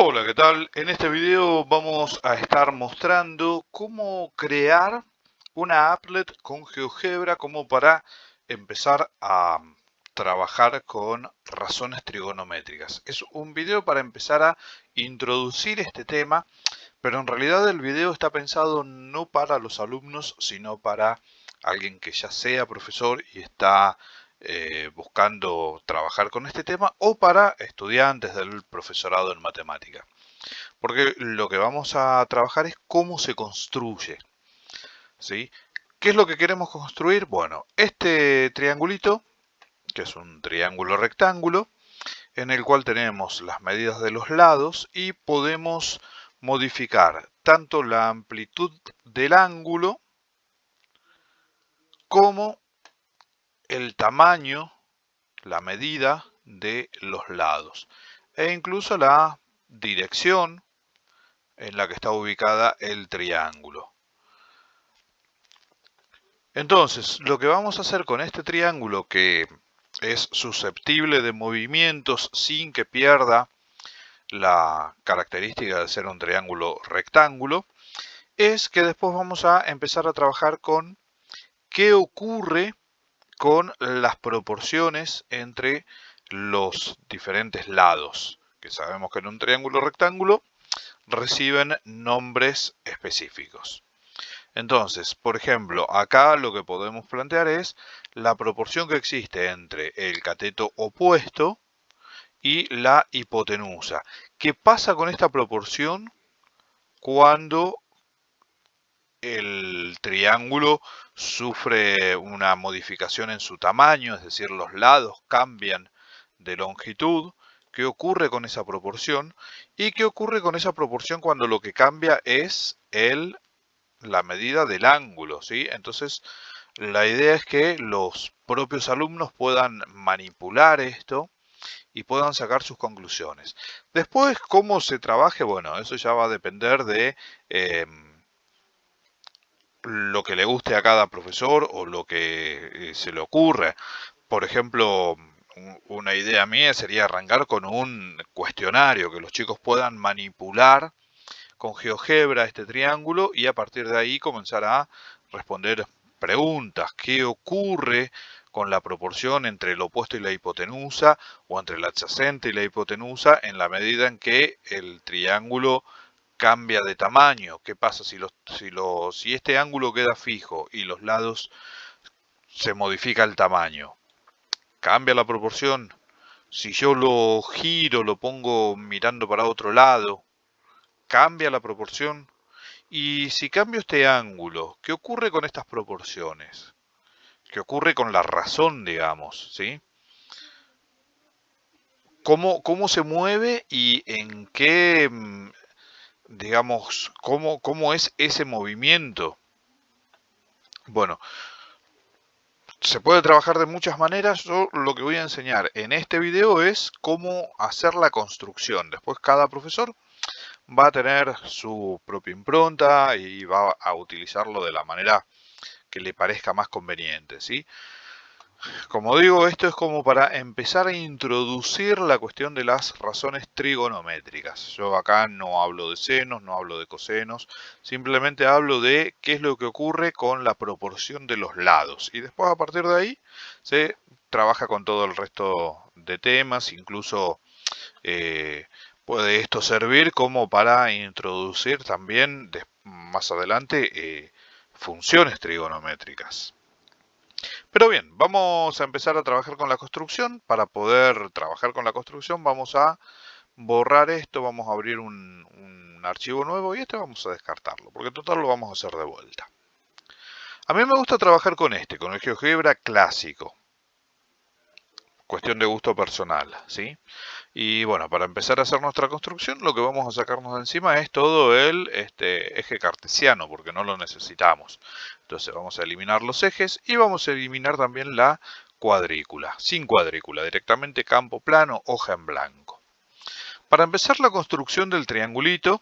Hola, ¿qué tal? En este video vamos a estar mostrando cómo crear una applet con GeoGebra como para empezar a trabajar con razones trigonométricas. Es un video para empezar a introducir este tema, pero en realidad el video está pensado no para los alumnos, sino para alguien que ya sea profesor y está buscando trabajar con este tema, o para estudiantes del profesorado en matemática. Porque lo que vamos a trabajar es cómo se construye, ¿sí? ¿Qué es lo que queremos construir? Bueno, este triangulito, que es un triángulo rectángulo, en el cual tenemos las medidas de los lados y podemos modificar tanto la amplitud del ángulo como el tamaño, la medida de los lados e incluso la dirección en la que está ubicada el triángulo. Entonces, lo que vamos a hacer con este triángulo, que es susceptible de movimientos sin que pierda la característica de ser un triángulo rectángulo, es que después vamos a empezar a trabajar con qué ocurre con las proporciones entre los diferentes lados, que sabemos que en un triángulo rectángulo reciben nombres específicos. Entonces, por ejemplo, acá lo que podemos plantear es la proporción que existe entre el cateto opuesto y la hipotenusa. ¿Qué pasa con esta proporción cuando el triángulo sufre una modificación en su tamaño, es decir, los lados cambian de longitud? ¿Qué ocurre con esa proporción? ¿Y qué ocurre con esa proporción cuando lo que cambia es la medida del ángulo, ¿sí? Entonces, la idea es que los propios alumnos puedan manipular esto y puedan sacar sus conclusiones. Después, cómo se trabaje, bueno, eso ya va a depender de lo que le guste a cada profesor o lo que se le ocurre. Por ejemplo, una idea mía sería arrancar con un cuestionario que los chicos puedan manipular con GeoGebra este triángulo y a partir de ahí comenzar a responder preguntas. ¿Qué ocurre con la proporción entre el opuesto y la hipotenusa, o entre la adyacente y la hipotenusa, en la medida en que el triángulo cambia de tamaño? ¿Qué pasa si este ángulo queda fijo y los lados se modifica el tamaño? ¿Cambia la proporción? Si yo lo giro, lo pongo mirando para otro lado, ¿cambia la proporción? Y si cambio este ángulo, ¿qué ocurre con estas proporciones? ¿Qué ocurre con la razón, digamos? ¿Sí? ¿Cómo se mueve y en qué, digamos, cómo es ese movimiento? Bueno, se puede trabajar de muchas maneras. Yo lo que voy a enseñar en este video es cómo hacer la construcción. Después cada profesor va a tener su propia impronta y va a utilizarlo de la manera que le parezca más conveniente, ¿sí? Como digo, esto es como para empezar a introducir la cuestión de las razones trigonométricas. Yo acá no hablo de senos, no hablo de cosenos, simplemente hablo de qué es lo que ocurre con la proporción de los lados. Y después, a partir de ahí, se trabaja con todo el resto de temas, incluso puede esto servir como para introducir también más adelante funciones trigonométricas. Pero bien, vamos a empezar a trabajar con la construcción. Para poder trabajar con la construcción vamos a borrar esto, vamos a abrir un archivo nuevo y este vamos a descartarlo, porque en total lo vamos a hacer de vuelta. A mí me gusta trabajar con con el GeoGebra clásico. Cuestión de gusto personal, ¿sí? Y bueno, para empezar a hacer nuestra construcción, lo que vamos a sacarnos de encima es todo el eje cartesiano, porque no lo necesitamos. Entonces vamos a eliminar los ejes y vamos a eliminar también la cuadrícula, sin cuadrícula, directamente campo plano, hoja en blanco. Para empezar la construcción del triangulito,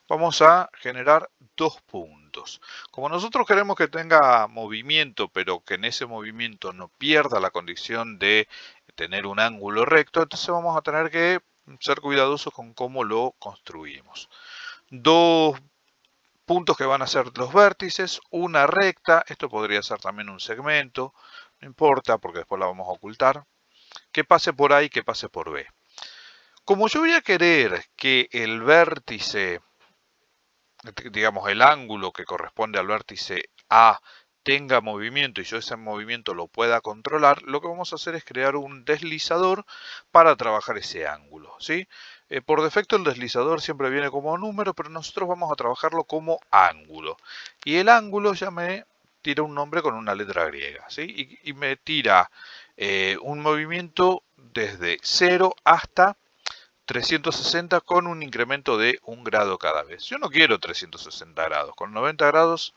vamos a generar dos puntos. Como nosotros queremos que tenga movimiento, pero que en ese movimiento no pierda la condición de tener un ángulo recto, entonces vamos a tener que ser cuidadosos con cómo lo construimos. Dos puntos que van a ser los vértices, una recta, esto podría ser también un segmento, no importa porque después la vamos a ocultar, que pase por A y que pase por B. Como yo voy a querer que el vértice, digamos el ángulo que corresponde al vértice A tenga movimiento y yo ese movimiento lo pueda controlar, lo que vamos a hacer es crear un deslizador para trabajar ese ángulo, ¿sí? Por defecto el deslizador siempre viene como número, pero nosotros vamos a trabajarlo como ángulo. Y el ángulo ya me tira un nombre con una letra griega, ¿sí? Y me tira un movimiento desde 0 hasta 360 con un incremento de 1 grado cada vez. Yo no quiero 360 grados, con 90 grados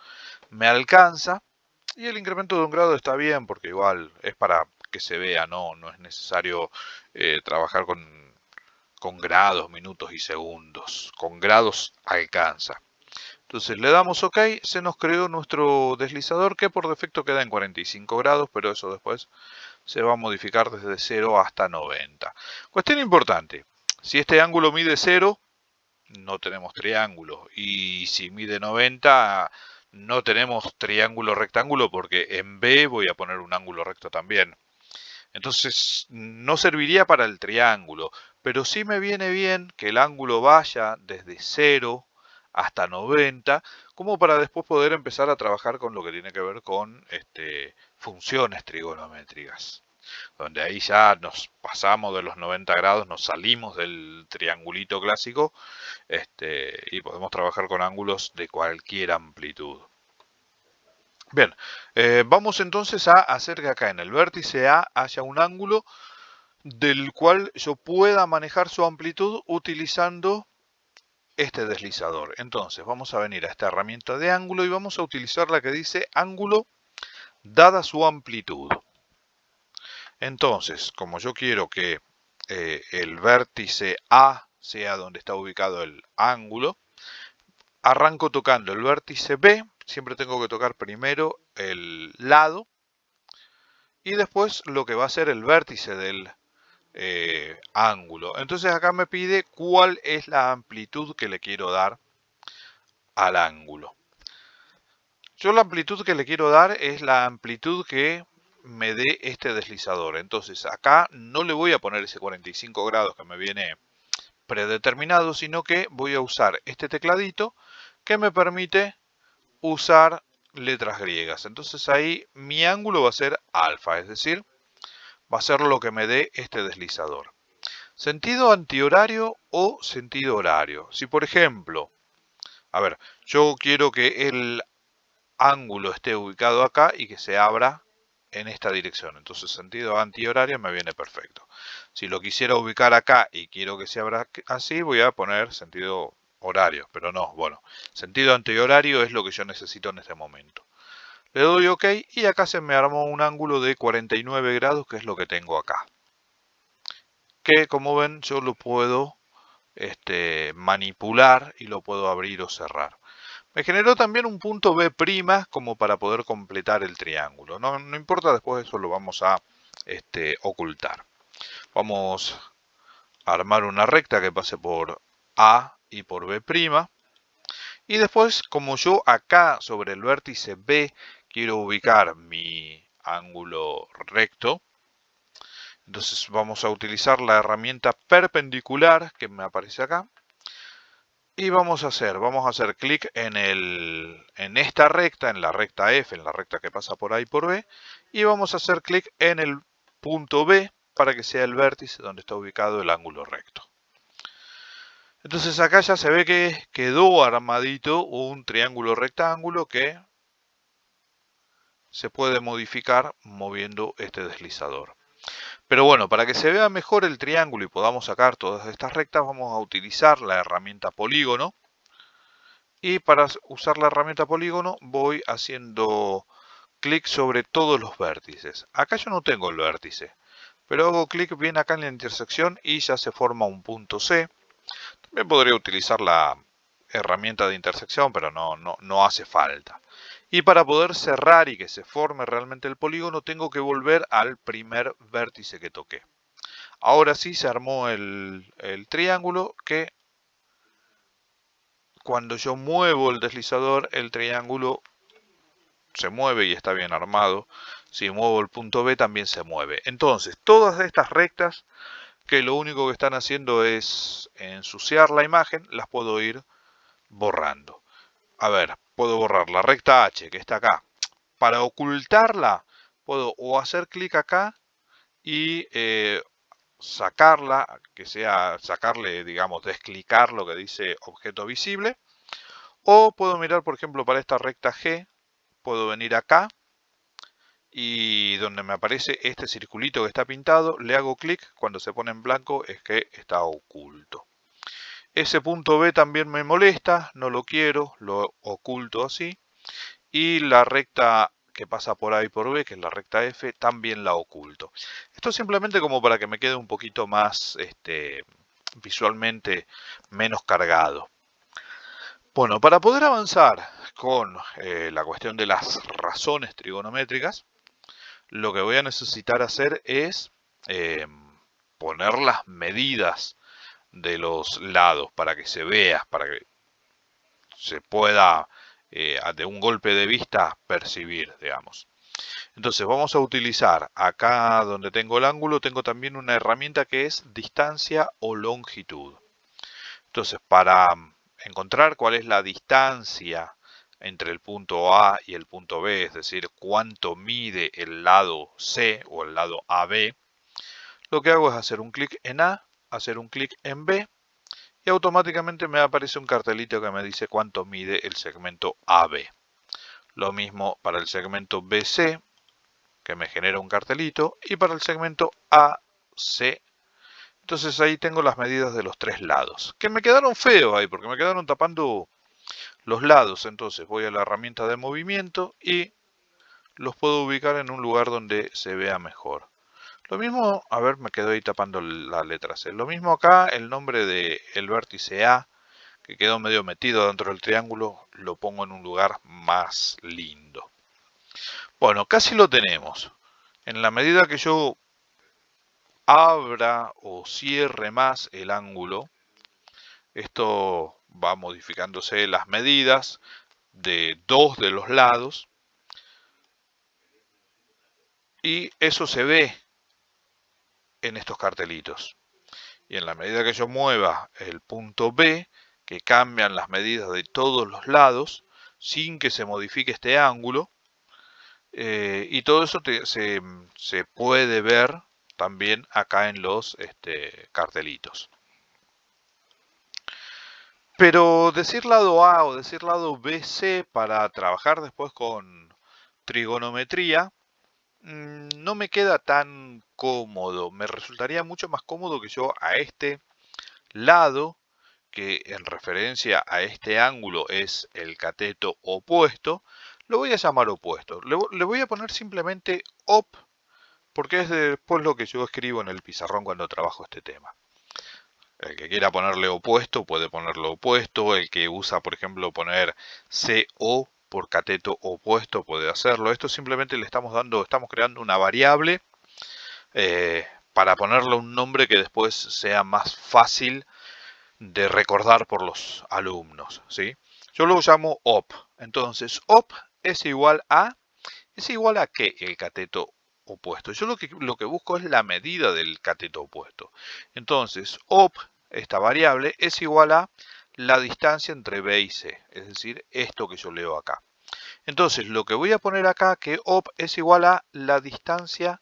me alcanza y el incremento de 1 grado está bien porque igual es para que se vea, no es necesario trabajar con grados, minutos y segundos. Con grados alcanza. Entonces le damos OK, se nos creó nuestro deslizador que por defecto queda en 45 grados, pero eso después se va a modificar desde 0 hasta 90. Cuestión importante, si este ángulo mide 0, no tenemos triángulo. Y si mide 90, no tenemos triángulo rectángulo porque en B voy a poner un ángulo recto también. Entonces no serviría para el triángulo, pero sí me viene bien que el ángulo vaya desde 0 hasta 90, como para después poder empezar a trabajar con lo que tiene que ver con funciones trigonométricas, donde ahí ya nos pasamos de los 90 grados, nos salimos del triangulito clásico y podemos trabajar con ángulos de cualquier amplitud. Bien, vamos entonces a hacer que acá en el vértice A haya un ángulo del cual yo pueda manejar su amplitud utilizando este deslizador. Entonces vamos a venir a esta herramienta de ángulo y vamos a utilizar la que dice ángulo dada su amplitud. Entonces, como yo quiero que el vértice A sea donde está ubicado el ángulo, arranco tocando el vértice B, siempre tengo que tocar primero el lado y después lo que va a ser el vértice del ángulo. Entonces acá me pide cuál es la amplitud que le quiero dar al ángulo. Yo la amplitud que le quiero dar es la amplitud que me dé este deslizador. Entonces acá no le voy a poner ese 45 grados que me viene predeterminado, sino que voy a usar este tecladito que me permite usar letras griegas. Entonces ahí mi ángulo va a ser alfa, es decir, va a ser lo que me dé este deslizador. Sentido antihorario o sentido horario. Si por ejemplo, a ver, yo quiero que el ángulo esté ubicado acá y que se abra en esta dirección. Entonces sentido antihorario me viene perfecto. Si lo quisiera ubicar acá y quiero que se abra así, voy a poner sentido horario. Pero no, bueno, sentido antihorario es lo que yo necesito en este momento. Le doy OK y acá se me armó un ángulo de 49 grados, que es lo que tengo acá. Que como ven yo lo puedo manipular y lo puedo abrir o cerrar. Me generó también un punto B' como para poder completar el triángulo. No importa, después eso lo vamos a ocultar. Vamos a armar una recta que pase por A y por B'. Y después, como yo acá sobre el vértice B quiero ubicar mi ángulo recto, entonces vamos a utilizar la herramienta perpendicular que me aparece acá. Y vamos a hacer clic en esta recta, en la recta F, en la recta que pasa por A y por B. Y vamos a hacer clic en el punto B para que sea el vértice donde está ubicado el ángulo recto. Entonces acá ya se ve que quedó armadito un triángulo rectángulo que se puede modificar moviendo este deslizador. Pero bueno, para que se vea mejor el triángulo y podamos sacar todas estas rectas, vamos a utilizar la herramienta polígono. Y para usar la herramienta polígono voy haciendo clic sobre todos los vértices. Acá yo no tengo el vértice, pero hago clic bien acá en la intersección y ya se forma un punto C. También podría utilizar la herramienta de intersección, pero no hace falta. Y para poder cerrar y que se forme realmente el polígono, tengo que volver al primer vértice que toqué. Ahora sí se armó el triángulo, que cuando yo muevo el deslizador, el triángulo se mueve y está bien armado. Si muevo el punto B, también se mueve. Entonces, todas estas rectas que lo único que están haciendo es ensuciar la imagen, las puedo ir borrando. A ver, puedo borrar la recta H que está acá. Para ocultarla, puedo o hacer clic acá y sacarla, que sea sacarle, digamos, desclicar lo que dice objeto visible. O puedo mirar, por ejemplo, para esta recta G, puedo venir acá y donde me aparece este circulito que está pintado, le hago clic. Cuando se pone en blanco es que está oculto. Ese punto B también me molesta, no lo quiero, lo oculto así. Y la recta que pasa por A y por B, que es la recta F, también la oculto. Esto simplemente como para que me quede un poquito más visualmente menos cargado. Bueno, para poder avanzar con la cuestión de las razones trigonométricas, lo que voy a necesitar hacer es poner las medidas de los lados para que se vea, para que se pueda de un golpe de vista percibir, digamos. Entonces vamos a utilizar acá donde tengo el ángulo, tengo también una herramienta que es distancia o longitud. Entonces para encontrar cuál es la distancia entre el punto A y el punto B, es decir, cuánto mide el lado C o el lado AB, lo que hago es hacer un clic en A, hacer un clic en B y automáticamente me aparece un cartelito que me dice cuánto mide el segmento AB. Lo mismo para el segmento BC, que me genera un cartelito, y para el segmento AC. Entonces ahí tengo las medidas de los tres lados, que me quedaron feos ahí, porque me quedaron tapando los lados. Entonces voy a la herramienta de movimiento y los puedo ubicar en un lugar donde se vea mejor. Lo mismo, a ver, me quedo ahí tapando la letra C. Lo mismo acá, el nombre del vértice A, que quedó medio metido dentro del triángulo, lo pongo en un lugar más lindo. Bueno, casi lo tenemos. En la medida que yo abra o cierre más el ángulo, esto va modificándose las medidas de dos de los lados y eso se ve en estos cartelitos. Y en la medida que yo mueva el punto B, que cambian las medidas de todos los lados sin que se modifique este ángulo, y todo eso se puede ver también acá en los cartelitos. Pero decir lado A o decir lado BC para trabajar después con trigonometría no me queda tan cómodo. Me resultaría mucho más cómodo que yo a este lado, que en referencia a este ángulo es el cateto opuesto, lo voy a llamar opuesto. Le voy a poner simplemente op, porque es después lo que yo escribo en el pizarrón cuando trabajo este tema. El que quiera ponerle opuesto puede ponerlo opuesto. El que usa, por ejemplo, poner CO por cateto opuesto puede hacerlo. Esto simplemente le estamos creando una variable para ponerle un nombre que después sea más fácil de recordar por los alumnos, ¿sí? Yo lo llamo op. Entonces, op es igual a ¿qué? El cateto opuesto. Yo lo que busco es la medida del cateto opuesto. Entonces, op, esta variable, es igual a la distancia entre B y C, es decir, esto que yo leo acá. Entonces, lo que voy a poner acá, que op es igual a la distancia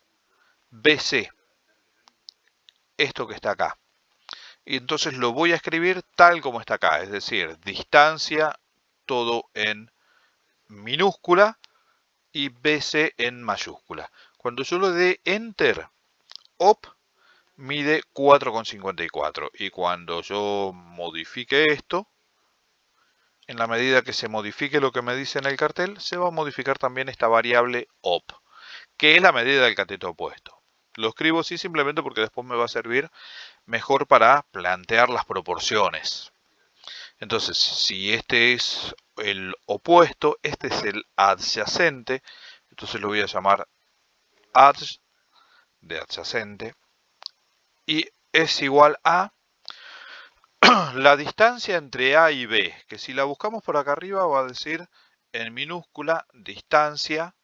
BC, esto que está acá. Y entonces lo voy a escribir tal como está acá, es decir, distancia, todo en minúscula, y BC en mayúscula. Cuando yo le dé Enter, op mide 4,54 y cuando yo modifique esto, en la medida que se modifique lo que me dice en el cartel, se va a modificar también esta variable op, que es la medida del cateto opuesto. Lo escribo así simplemente porque después me va a servir mejor para plantear las proporciones. Entonces, si este es el opuesto, este es el adyacente, entonces lo voy a llamar adj de adyacente, y es igual a la distancia entre A y B, que si la buscamos por acá arriba va a decir en minúscula distancia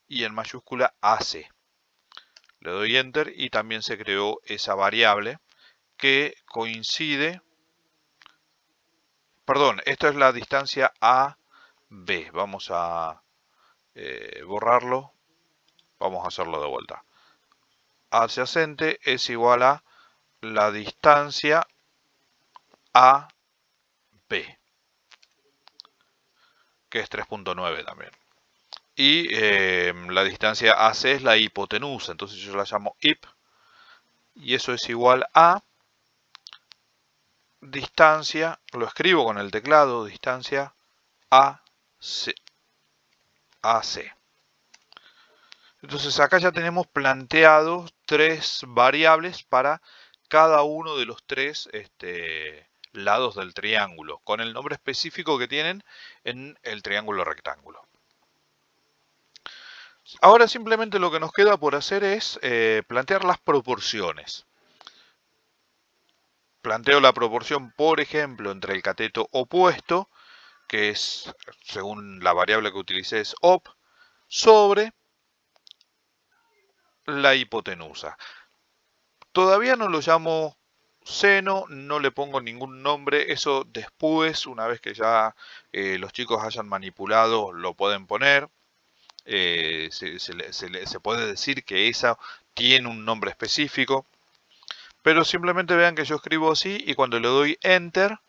y en mayúscula AC. Le doy Enter y también se creó esa variable que coincide, perdón, esto es la distancia AB. Vamos a borrarlo, vamos a hacerlo de vuelta. Adyacente es igual a la distancia AB, que es 3.9 también. Y la distancia AC es la hipotenusa, entonces yo la llamo hip, y eso es igual a distancia, lo escribo con el teclado, distancia AC. Entonces acá ya tenemos planteados tres variables para cada uno de los tres lados del triángulo, con el nombre específico que tienen en el triángulo rectángulo. Ahora simplemente lo que nos queda por hacer es plantear las proporciones. Planteo la proporción, por ejemplo, entre el cateto opuesto, que es, según la variable que utilicé, es op, sobre la hipotenusa. Todavía no lo llamo seno, no le pongo ningún nombre, eso después, una vez que ya los chicos hayan manipulado, lo pueden poner. Se puede decir que esa tiene un nombre específico, pero simplemente vean que yo escribo así y cuando le doy Enter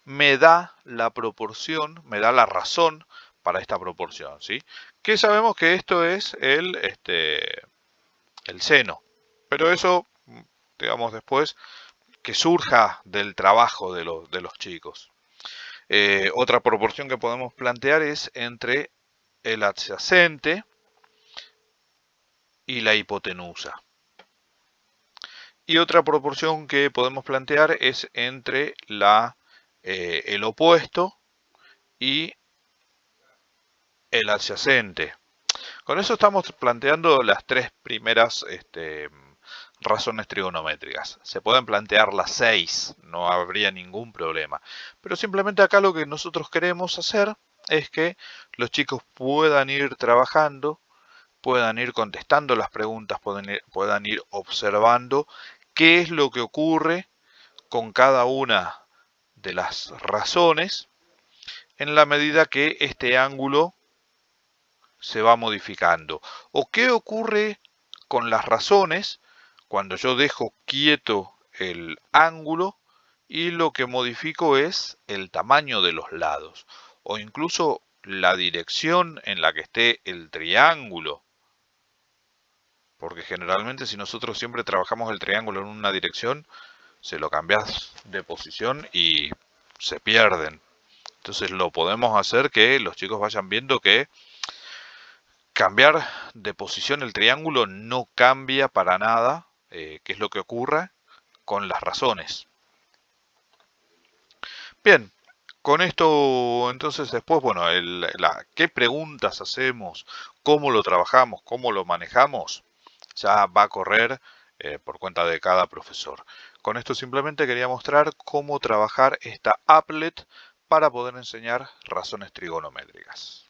me da la proporción, me da la razón para esta proporción, ¿sí? Que sabemos que esto es el seno, pero eso, digamos, después que surja del trabajo de los chicos. Otra proporción que podemos plantear es entre el adyacente y la hipotenusa. Y otra proporción que podemos plantear es entre el opuesto y el adyacente. Con eso estamos planteando las tres primeras razones trigonométricas. Se pueden plantear las 6, no habría ningún problema. Pero simplemente acá lo que nosotros queremos hacer es que los chicos puedan ir trabajando, puedan ir contestando las preguntas, puedan ir observando qué es lo que ocurre con cada una de las razones en la medida que este ángulo se va modificando. ¿O qué ocurre con las razones cuando yo dejo quieto el ángulo y lo que modifico es el tamaño de los lados? O incluso la dirección en la que esté el triángulo. Porque generalmente si nosotros siempre trabajamos el triángulo en una dirección, se lo cambias de posición y se pierden. Entonces lo podemos hacer que los chicos vayan viendo que cambiar de posición el triángulo no cambia para nada qué es lo que ocurre con las razones. Bien, con esto entonces después, bueno, qué preguntas hacemos, cómo lo trabajamos, cómo lo manejamos, ya va a correr por cuenta de cada profesor. Con esto simplemente quería mostrar cómo trabajar esta applet para poder enseñar razones trigonométricas.